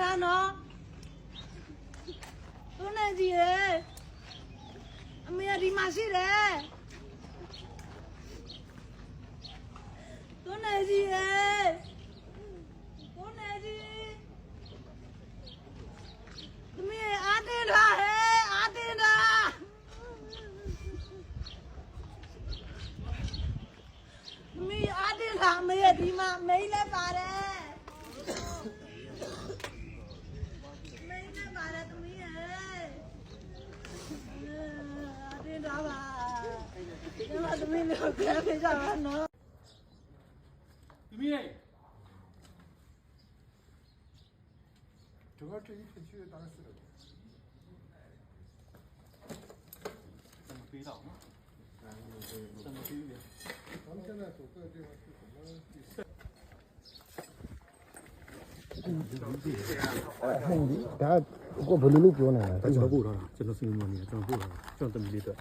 တာနော်သူနဲ့ကြီးရေအမေဒီမှာရှိတယ်သူနဲ့ကြီးရေသူနဲ့ကြီးသမီးအားတင်းတာဟဲ့အားတင်းတာသမီးအားတင်းတာအမေဒီမှာမိန်းလည်းပါတယ်သမီးလည်းကြည့်ကြပါနော်သမီးရဲ့တော့တိကျချွေတာစတယ်ပေးတော့နော်စမ်းကြည့်ရအောင်ကျွန်တော်ကတော့တော့ဒီမှာဖြစ်ဒါကိုဘယ်လိုလုပ်ပြောနေတာလဲ ကျွန်တော်ပို့ထားတာကျွန်တော်စီမံနေကျွန်တော်ပို့ထားတာကျွန်တော်တမီလေးအတွက်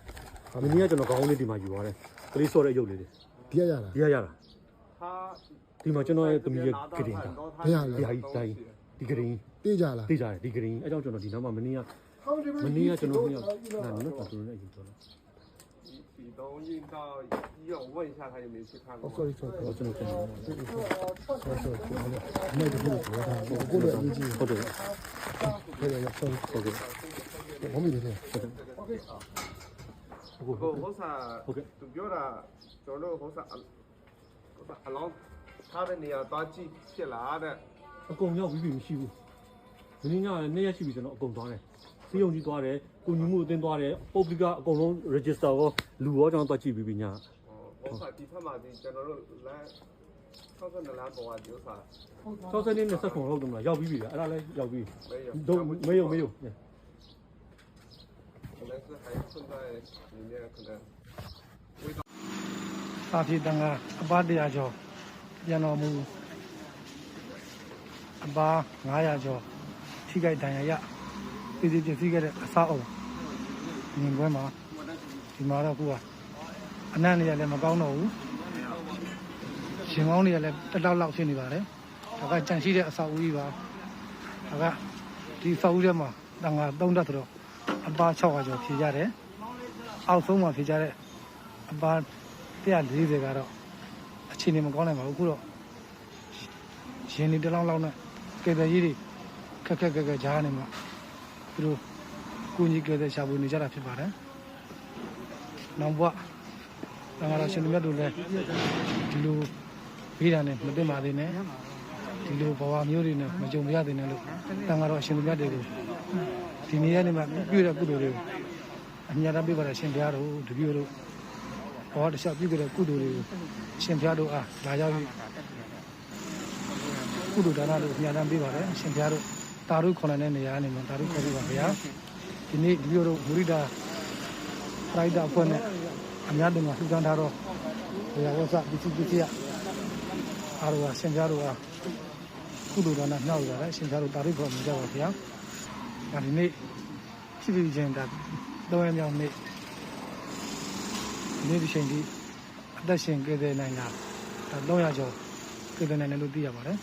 မင်းကကျွန်တော်ခေါင်းလေးဒီမှာယူသွားတယ်ကလေးစော့တဲ့ရုပ်လေးတွေ ဒီရရတာ ဒီရတာဒီမှာကျွန်တော်ရဲ့တမီရဲ့ဂရင်းတာ ဘယ်ရလဲ ဒီဒီဂရင်း တေးကြလား သိကြတယ်ဒီဂရင်းအဲကြောင့်ကျွန်တော်ဒီနောက်မှာမင်းကကျွန်တော်နှစ်ယောက်နာမည်တော့ကျွန်တော်လည်းယူသွားတယ်启动运到医院，我问一下他有没有去看过。sorry ကျွန်တော်ကျွန်တော်那个不是他我过来一句ဟုတ်တယ် 对对 sorry ဟုတ်ကဲ့我没得听好啥？就表达，叫那好啥？阿郎，他的你要打几些拿的？အကုန်ရောက်ပြီးမရှိဘူးမင်းကနေ့ရက်ရှိပြီကျွန်တော်အကုန်သွားတယ်စီးရုံကြီးသွားတယ်ကိုညီမှုအတင်းသွားတယ်ပုတ်ပလီကအကုန်လုံး register ကိုလူရောကျွန်တော်သွားကြည့်ပြီးပြီညာ好啥？地他妈的叫那来，超市的来包啊，有啥？60နဲ့29လောက်တော့မလားရောက်ပြီးပြီအဲ့ဒါလည်းရောက်ပြီးတော့没有可能是还困在里面，可能。စာပြေတန်ကအပါ100ကျော်ပြန်တော်မူအပါ900ကျော်ထိခိုက်ဒဏ်ရာရပြည်သူပြည်စည်းခဲ့တဲ့အဆောက်အအုံမြင်ကွင်းမှာဒီမှာတော့ခုကအနံ့တွေကလည်းမကောင်းတော့ဘူးရှင်ကောင်းတွေကလည်းတက်တောက်လောက်ဖြစ်နေပါတယ်ဒါကကြန့်ရှိတဲ့အဆောက်အဦကြီးပါဒါကဒီအဆောက်အဦထဲမှာတန်ခါ3တက်ဆိုတော့အပါ600ကျော်ဖြေကြတယ်အောက်ဆုံးမှာဖြေကြတဲ့အပါ140ကတော့အခြေအနေမကောင်းနိုင်ပါဘူးခုတော့ရှင်နေတလောင်းလောက်နဲ့ကဲတဲ့ကြီးတွေခက်ကြားနေမှာသူတို့ကိုကြီးကဲတဲ့ရှာဖွေနေကြတာဖြစ်ပါတယ်။နောက်ဘဝတန်ခါတော်ရှင်မြတ်တို့လည်းဒီလိုဘေးဒဏ်နဲ့မသိပါသေးနဲ့ဒီလိုဘဝမျိုးတွေနဲ့မကြုံရသေးနဲ့လို့တန်ခါတော်ရှင်မြတ်တွေကိုဒီနေ့ရက်နေ့မှာပြုတဲ့ကုသိုလ်တွေကိုအမြတ်တမ်းပေးပါတဲ့ရှင်ဘုရားတို့တပည့်တို့ဘောတခြားပြုကြတဲ့ကုသိုလ်တွေကိုရှင်ဘုရားတို့အားလာရောက်ပြီးကုသိုလ်ဒါနတို့အများတန်းပေးပါတယ်ရှင်ဘုရားတို့တာရုခေါ်တဲ့နေရာကနေမှာတာရုခေါ်ပြပါဗျာဒီနေ့ဒီလိုတို့ဝိရိဒာပရိုက်တာအဖွဲ့နဲ့အများတင်မှာလှူဒါန်းထားတော့ဘုရားဝတ်စပစ္စည်းအားလုံးရှင်ဘုရားတို့အားကုသိုလ်ဒါနနှောက်ရပါတယ်ရှင်ဘုရားတို့တာရုခေါ်မြင်ကြပါဗျာဒီနေ့ဖြစ်ပြီးချင်းဒါတော့ရမြောင်နေ့ဒီချိန်ကြီးအသက်ရှင်ကြတဲ့နိုင်ငံဒါ300ကျော်ကြတဲ့နိုင်ငံလို့သိရပါတယ်